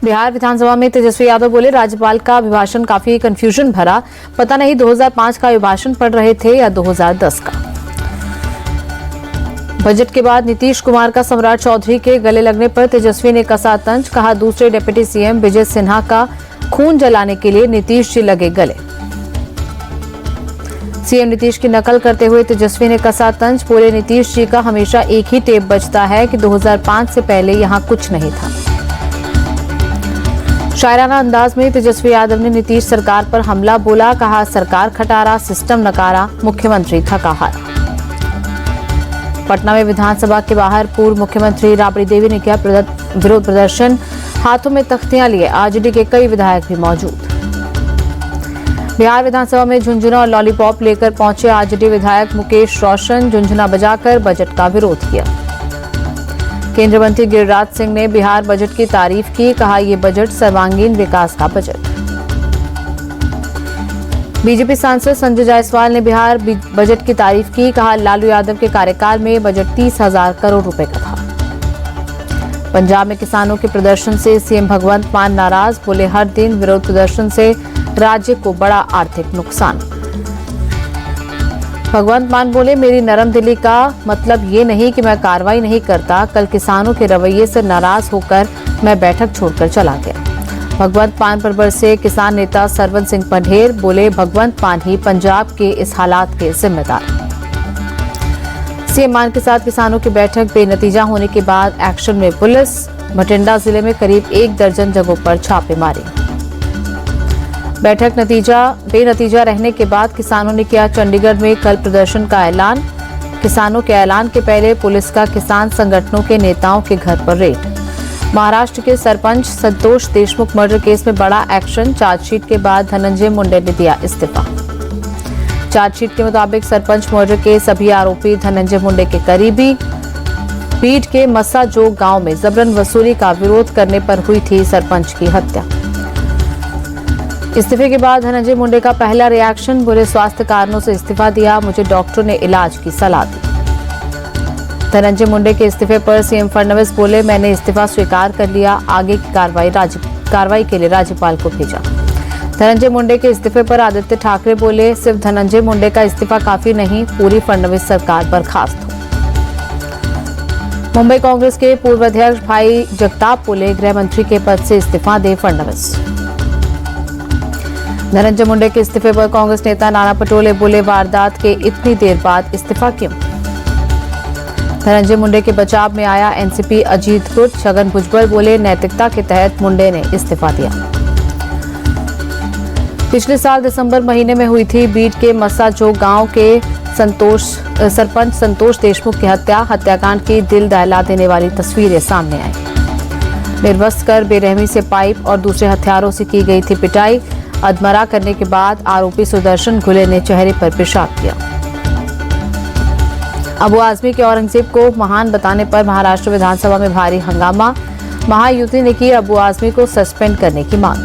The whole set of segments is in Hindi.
बिहार विधानसभा में तेजस्वी यादव बोले, राज्यपाल का अभिभाषण काफी कंफ्यूजन भरा, पता नहीं 2005 का अभिभाषण पढ़ रहे थे या 2010 का। बजट के बाद नीतीश कुमार का सम्राट चौधरी के गले लगने पर तेजस्वी ने कसा तंज, कहा दूसरे डिप्टी सीएम विजय सिन्हा का खून जलाने के लिए नीतीश जी लगे गले। सीएम नीतीश की नकल करते हुए तेजस्वी ने कसा तंज, बोले नीतीश जी का हमेशा एक ही टेप बजता है कि 2005 से पहले यहां कुछ नहीं था। शायराना अंदाज में तेजस्वी यादव ने नीतीश सरकार पर हमला बोला, कहा सरकार खटारा, सिस्टम नकारा, मुख्यमंत्री थका हारा। पटना में विधानसभा के बाहर पूर्व मुख्यमंत्री राबड़ी देवी ने किया विरोध प्रदर्शन, हाथों में तख्तियां लिए आरजेडी के कई विधायक भी मौजूद। बिहार विधानसभा में झुंझुना और लॉलीपॉप लेकर पहुंचे आरजेडी विधायक मुकेश रोशन, झुंझुना बजाकर बजट का विरोध किया। केंद्रीय मंत्री गिरिराज सिंह ने बिहार बजट की तारीफ की, कहा यह बजट सर्वांगीण विकास का बजट। बीजेपी सांसद संजय जायसवाल ने बिहार बजट की तारीफ की, कहा लालू यादव के कार्यकाल में बजट 30,000 करोड़ रुपए का था। पंजाब में किसानों के प्रदर्शन से सीएम भगवंत मान नाराज, बोले हर दिन विरोध प्रदर्शन से राज्य को बड़ा आर्थिक नुकसान। भगवंत मान बोले, मेरी नरम दिली का मतलब ये नहीं कि मैं कार्रवाई नहीं करता, कल किसानों के रवैये से नाराज होकर मैं बैठक छोड़कर चला गया। भगवंत मान पर बरसे किसान नेता सरवन सिंह पढ़ेर, बोले भगवंत मान ही पंजाब के इस हालात के जिम्मेदार। सीएम मान के साथ किसानों की बैठक बेनतीजा होने के बाद एक्शन में पुलिस, भटिंडा जिले में करीब 1 दर्जन जगहों पर छापेमारी। बैठक बेनतीजा रहने के बाद किसानों ने किया चंडीगढ़ में कल प्रदर्शन का ऐलान। किसानों के ऐलान के पहले पुलिस का किसान संगठनों के नेताओं के घर पर रेड। महाराष्ट्र के सरपंच संतोष देशमुख मर्डर केस में बड़ा एक्शन, चार्जशीट के बाद धनंजय मुंडे ने दिया इस्तीफा। चार्जशीट के मुताबिक सरपंच मर्डर के सभी आरोपी धनंजय मुंडे के करीबी। बीड के मस्सा जोग गांव में जबरन वसूली का विरोध करने पर हुई थी सरपंच की हत्या। इस्तीफे के बाद धनंजय मुंडे का पहला रिएक्शन, बोले स्वास्थ्य कारणों से इस्तीफा दिया, मुझे डॉक्टर ने इलाज की सलाह दी। धनंजय मुंडे के इस्तीफे पर सीएम फडणवीस बोले, मैंने इस्तीफा स्वीकार कर लिया, आगे की कार्रवाई के लिए राज्यपाल को भेजा। धनंजय मुंडे के इस्तीफे पर आदित्य ठाकरे बोले, सिर्फ धनंजय मुंडे का इस्तीफा काफी नहीं, पूरी फडणवीस सरकार बर्खास्त हो। मुंबई कांग्रेस के पूर्व अध्यक्ष भाई जगताप बोले, गृह मंत्री के पद से इस्तीफा दे फडणवीस। धनंजय मुंडे के इस्तीफे पर कांग्रेस नेता नाना पटोले बोले, वारदात के इतनी देर बाद इस्तीफा क्यों। धनंजय मुंडे के बचाव में आया एनसीपी अजीत गुट, छगन भुजबल बोले, नैतिकता के तहत मुंडे ने इस्तीफा दिया। पिछले साल दिसंबर महीने में हुई थी बीड के मस्सा जोग गांव के सरपंच संतोष देशमुख की हत्याकांड की दिल दहला देने वाली तस्वीरें सामने आई। निर्वस्त्र कर बेरहमी से पाइप और दूसरे हथियारों से की गई थी पिटाई। अधमरा करने के बाद आरोपी सुदर्शन घुले ने चेहरे पर पेशाब किया। अबू आजमी के औरंगजेब को महान बताने पर महाराष्ट्र विधानसभा में भारी हंगामा, महायुति ने की अबू आजमी को सस्पेंड करने की मांग।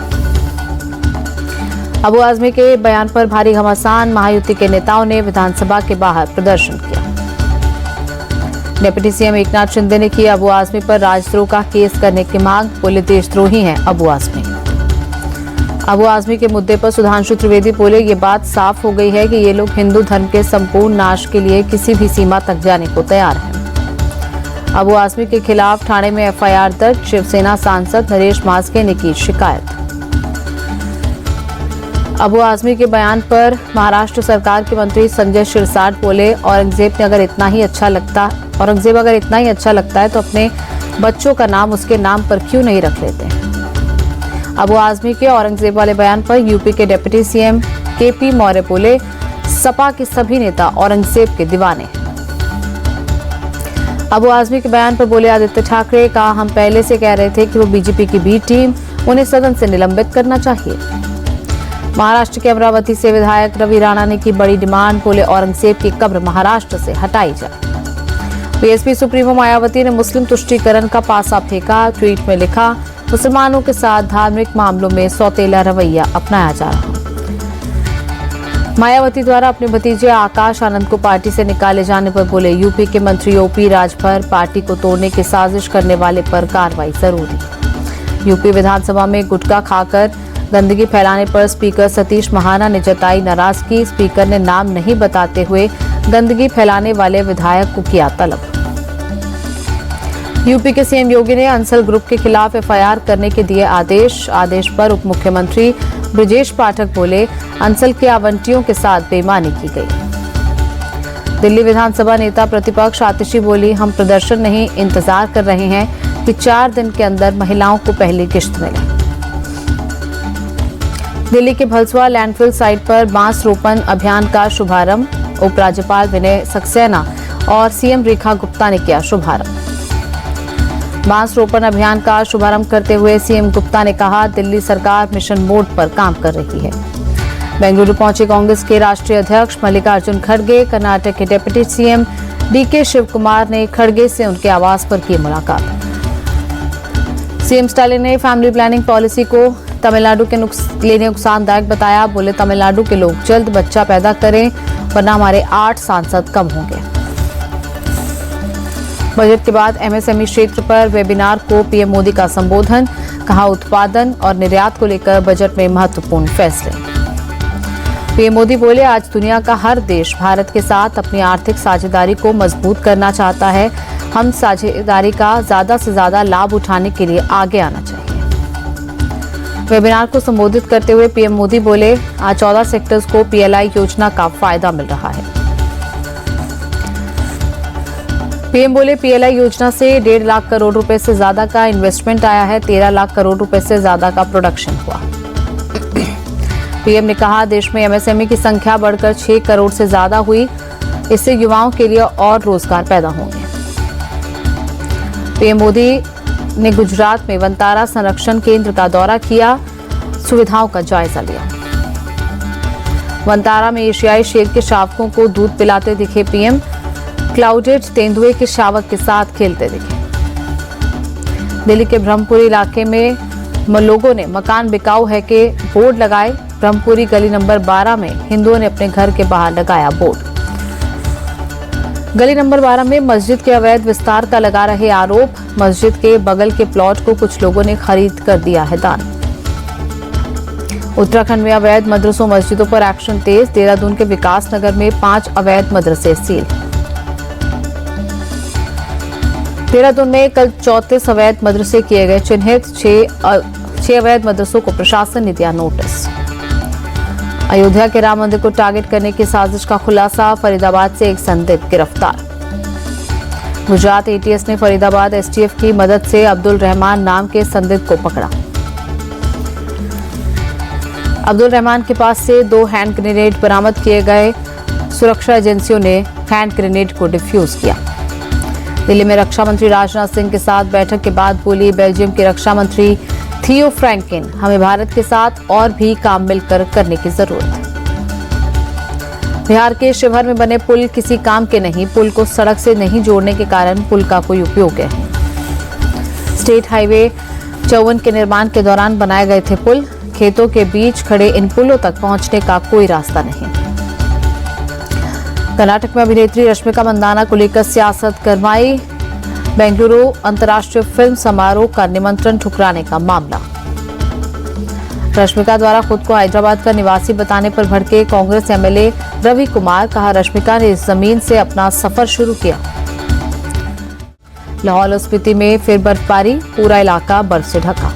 अबू आजमी के बयान पर भारी घमासान, महायुति के नेताओं ने विधानसभा के बाहर प्रदर्शन किया। डिप्टी सीएम एकनाथ शिंदे ने की अबू आजमी पर राजद्रोह का केस करने की मांग, बोले देशद्रोही हैं अबू आजमी। अबू आजमी के मुद्दे पर सुधांशु त्रिवेदी बोले, ये बात साफ हो गई है कि ये लोग हिंदू धर्म के संपूर्ण नाश के लिए किसी भी सीमा तक जाने को तैयार हैं। अबू आजमी के खिलाफ ठाणे में एफआईआर दर्ज, शिवसेना सांसद नरेश मास्के ने की शिकायत। अबू आजमी के बयान पर महाराष्ट्र सरकार के मंत्री संजय शिरसाट बोले, औरंगजेब अगर इतना ही अच्छा लगता है तो अपने बच्चों का नाम उसके नाम पर क्यों नहीं रख लेते। अबू आजमी के औरंगजेब वाले बयान पर यूपी के डिप्टी सीएम केपी मौर्य बोले, सपा के सभी नेता औरंगजेब के दीवाने हैं। अबू आजमी के बयान पर बोले आदित्य ठाकरे, कहा हम पहले से कह रहे थे कि वो बीजेपी की बी टीम, उन्हें सदन से निलंबित करना चाहिए। महाराष्ट्र के अमरावती से विधायक रवि राणा ने की बड़ी डिमांड, बोले औरंगजेब की कब्र महाराष्ट्र से हटाई जाए। बीएसपी सुप्रीमो मायावती ने मुस्लिम तुष्टीकरण का पासा फेंका, ट्वीट में लिखा, मुसलमानों के साथ धार्मिक मामलों में सौतेला रवैया अपनाया जा रहा। मायावती द्वारा अपने भतीजे आकाश आनंद को पार्टी से निकाले जाने पर बोले, यूपी के मंत्री ओपी राजभर, पार्टी को तोड़ने की साजिश करने वाले पर कार्रवाई जरूरी। यूपी विधानसभा में गुटखा खाकर गंदगी फैलाने पर स्पीकर सतीश महाना ने जताई नाराजगी। स्पीकर ने नाम नहीं बताते हुए गंदगी फैलाने वाले विधायक को किया तलब। यूपी के सीएम योगी ने अंसल ग्रुप के खिलाफ एफआईआर करने के दिए आदेश। आदेश पर उप मुख्यमंत्री ब्रजेश पाठक बोले, अंसल के आवंटियों के साथ बेईमानी की गई। दिल्ली विधानसभा नेता प्रतिपक्ष आतिशी बोली, हम प्रदर्शन नहीं, इंतजार कर रहे हैं कि 4 दिन के अंदर महिलाओं को पहली किश्त मिले। दिल्ली के भलसुआ लैंडफिल साइट पर बांस रोपण अभियान का शुभारंभ। उपराज्यपाल विनय सक्सेना और सीएम रेखा गुप्ता ने किया शुभारंभ। बांस रोपण अभियान का शुभारंभ करते हुए सीएम गुप्ता ने कहा, दिल्ली सरकार मिशन मोड पर काम कर रही है। बेंगलुरु पहुंचे कांग्रेस के राष्ट्रीय अध्यक्ष मल्लिकार्जुन खड़गे। कर्नाटक के deputy CM D K Shivakumar ने खड़गे से उनके आवास पर की मुलाकात। सीएम स्टालिन ने फैमिली प्लानिंग पॉलिसी को तमिलनाडु के लिए नुकसानदायक बताया। बोले, तमिलनाडु के लोग जल्द बच्चा पैदा करें वरना हमारे 8 सांसद कम होंगे। बजट के बाद एमएसएमई क्षेत्र पर वेबिनार को पीएम मोदी का संबोधन। कहा, उत्पादन और निर्यात को लेकर बजट में महत्वपूर्ण फैसले। पीएम मोदी बोले, आज दुनिया का हर देश भारत के साथ अपनी आर्थिक साझेदारी को मजबूत करना चाहता है। हम साझेदारी का ज्यादा से ज्यादा लाभ उठाने के लिए आगे आना चाहिए। वेबिनार को संबोधित करते हुए पीएम मोदी बोले, आज 14 सेक्टर्स को पीएलआई योजना का फायदा मिल रहा है। पीएम बोले, पीएलआई योजना से 1.5 लाख करोड़ रुपए से ज्यादा का इन्वेस्टमेंट आया है। 13 लाख करोड़ रुपए से ज्यादा का प्रोडक्शन हुआ। पीएम ने कहा, देश में एमएसएमई की संख्या बढ़कर 6 करोड़ से ज्यादा हुई। इससे युवाओं के लिए और रोजगार पैदा होंगे। पीएम मोदी ने गुजरात में वनतारा संरक्षण केंद्र का दौरा किया, सुविधाओं का जायजा लिया। वनतारा में एशियाई शेर के शावकों को दूध पिलाते दिखे पीएम। क्लाउडेड तेंदुए के शावक के साथ खेलते दिखे। दिल्ली के ब्रह्मपुरी इलाके में लोगों ने मकान बिकाऊ है के बोर्ड लगाए। ब्रह्मपुरी गली नंबर 12 में हिंदुओं ने अपने घर के बाहर लगाया बोर्ड। गली नंबर 12 में मस्जिद के अवैध विस्तार का लगा रहे आरोप। मस्जिद के बगल के प्लॉट को कुछ लोगों ने खरीद कर दिया है दान। उत्तराखंड में अवैध मदरसों मस्जिदों पर एक्शन तेज। देहरादून के विकास नगर में 5 अवैध मदरसे सील। देहरादून में कल 34 अवैध मदरसे किए गए चिन्हित। 6 अवैध मदरसों को प्रशासन ने दिया नोटिस। अयोध्या के राम मंदिर को टारगेट करने की साजिश का खुलासा। फरीदाबाद से एक संदिग्ध गिरफ्तार। गुजरात एटीएस ने फरीदाबाद एसटीएफ की मदद से अब्दुल रहमान नाम के संदिग्ध को पकड़ा। अब्दुल रहमान के पास से 2 हैंड ग्रेनेड बरामद किए गए। सुरक्षा एजेंसियों ने हैंड ग्रेनेड को डिफ्यूज किया। दिल्ली में रक्षा मंत्री राजनाथ सिंह के साथ बैठक के बाद बोली बेल्जियम के रक्षा मंत्री थियो फ्रैंकेन, हमें भारत के साथ और भी काम मिलकर करने की जरूरत है। बिहार के शिवहर में बने पुल किसी काम के नहीं। पुल को सड़क से नहीं जोड़ने के कारण पुल का कोई उपयोग है। स्टेट हाईवे 54 के निर्माण के दौरान बनाए गए थे पुल। खेतों के बीच खड़े इन पुलों तक पहुंचने का कोई रास्ता नहीं। कर्नाटक में अभिनेत्री रश्मिका मंदाना को लेकर सियासत गरमाई। बेंगलुरु अंतर्राष्ट्रीय फिल्म समारोह का निमंत्रण ठुकराने का मामला। रश्मिका द्वारा खुद को हैदराबाद का निवासी बताने पर भड़के कांग्रेस एमएलए रवि कुमार। कहा, रश्मिका ने इस जमीन से अपना सफर शुरू किया। लाहौल और स्पीति में फिर बर्फबारी। पूरा इलाका बर्फ से ढका।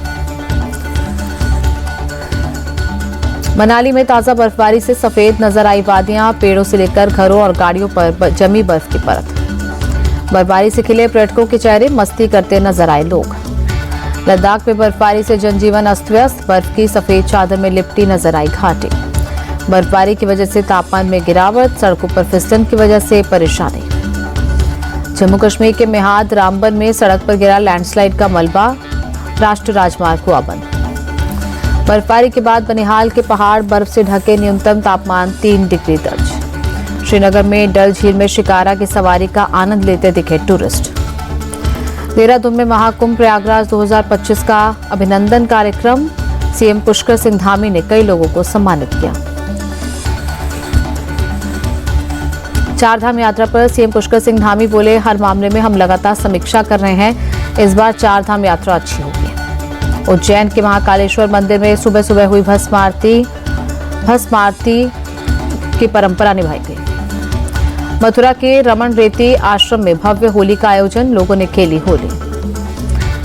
मनाली में ताजा बर्फबारी से सफेद नजर आई वादियां। पेड़ों से लेकर घरों और गाड़ियों पर जमी बर्फ की परत। बर्फबारी से खिले पर्यटकों के चेहरे, मस्ती करते नजर आए लोग। लद्दाख में बर्फबारी से जनजीवन अस्त व्यस्त। बर्फ की सफेद चादर में लिपटी नजर आई घाटी। बर्फबारी की वजह से तापमान में गिरावट। सड़कों पर फिसलन की वजह से परेशानी। जम्मू कश्मीर के मेहाद रामबन में सड़क पर गिरा लैंडस्लाइड का मलबा। राष्ट्रीय राजमार्ग हुआ बंद। बर्फबारी के बाद बनिहाल के पहाड़ बर्फ से ढके। न्यूनतम तापमान 3 डिग्री दर्ज। श्रीनगर में डल झील में शिकारा की सवारी का आनंद लेते दिखे टूरिस्ट। देहरादून में महाकुंभ प्रयागराज 2025 का अभिनंदन कार्यक्रम। सीएम पुष्कर सिंह धामी ने कई लोगों को सम्मानित किया। चारधाम यात्रा पर सीएम पुष्कर सिंह धामी बोले, हर मामले में हम लगातार समीक्षा कर रहे हैं। इस बार चारधाम यात्रा अच्छी होगी। उज्जैन के महाकालेश्वर मंदिर में सुबह सुबह हुई भस्म आरती की परंपरा निभाई गई। मथुरा के रमन रेती आश्रम में भव्य होली का आयोजन, लोगों ने खेली होली।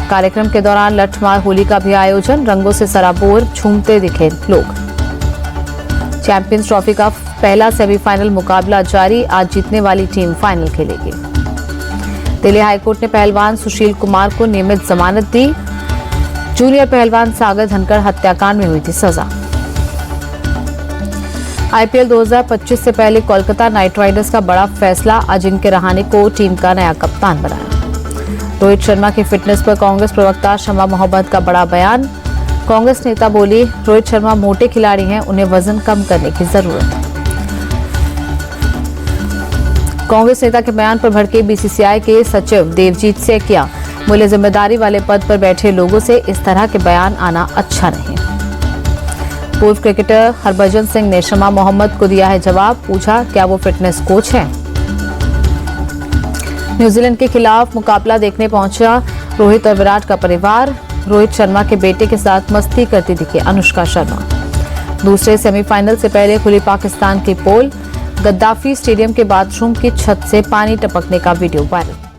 कार्यक्रम के दौरान लठमार होली का भी आयोजन, रंगों से सराबोर झूमते दिखे लोग। चैंपियंस ट्रॉफी का पहला सेमीफाइनल मुकाबला जारी, आज जीतने वाली टीम फाइनल खेलेगी। दिल्ली हाईकोर्ट ने पहलवान सुशील कुमार को नियमित जमानत दी। जूनियर पहलवान सागर धनखड़ हत्याकांड में हुई थी सजा। आईपीएल 2025 से पहले कोलकाता नाइट राइडर्स का बड़ा फैसला, अजिंक्य रहाणे को टीम का नया कप्तान बनाया। रोहित शर्मा की फिटनेस पर कांग्रेस प्रवक्ता शमा मोहम्मद का बड़ा बयान। कांग्रेस नेता बोली, रोहित शर्मा मोटे खिलाड़ी हैं, उन्हें वजन कम करने की जरूरत है। कांग्रेस नेता के बयान पर भड़के बीसीसीआई के सचिव देवजीत सेकिया, बोले जिम्मेदारी वाले पद पर बैठे लोगों से इस तरह के बयान आना अच्छा नहीं। पूर्व क्रिकेटर हरभजन सिंह ने शमा मोहम्मद को दिया है जवाब, पूछा क्या वो फिटनेस कोच है। न्यूजीलैंड के खिलाफ मुकाबला देखने पहुंचा रोहित और विराट का परिवार। रोहित शर्मा के बेटे के साथ मस्ती करती दिखी अनुष्का शर्मा। दूसरे सेमीफाइनल से पहले खुली पाकिस्तान की पोल, गद्दाफी स्टेडियम के बाथरूम की छत से पानी टपकने का वीडियो वायरल।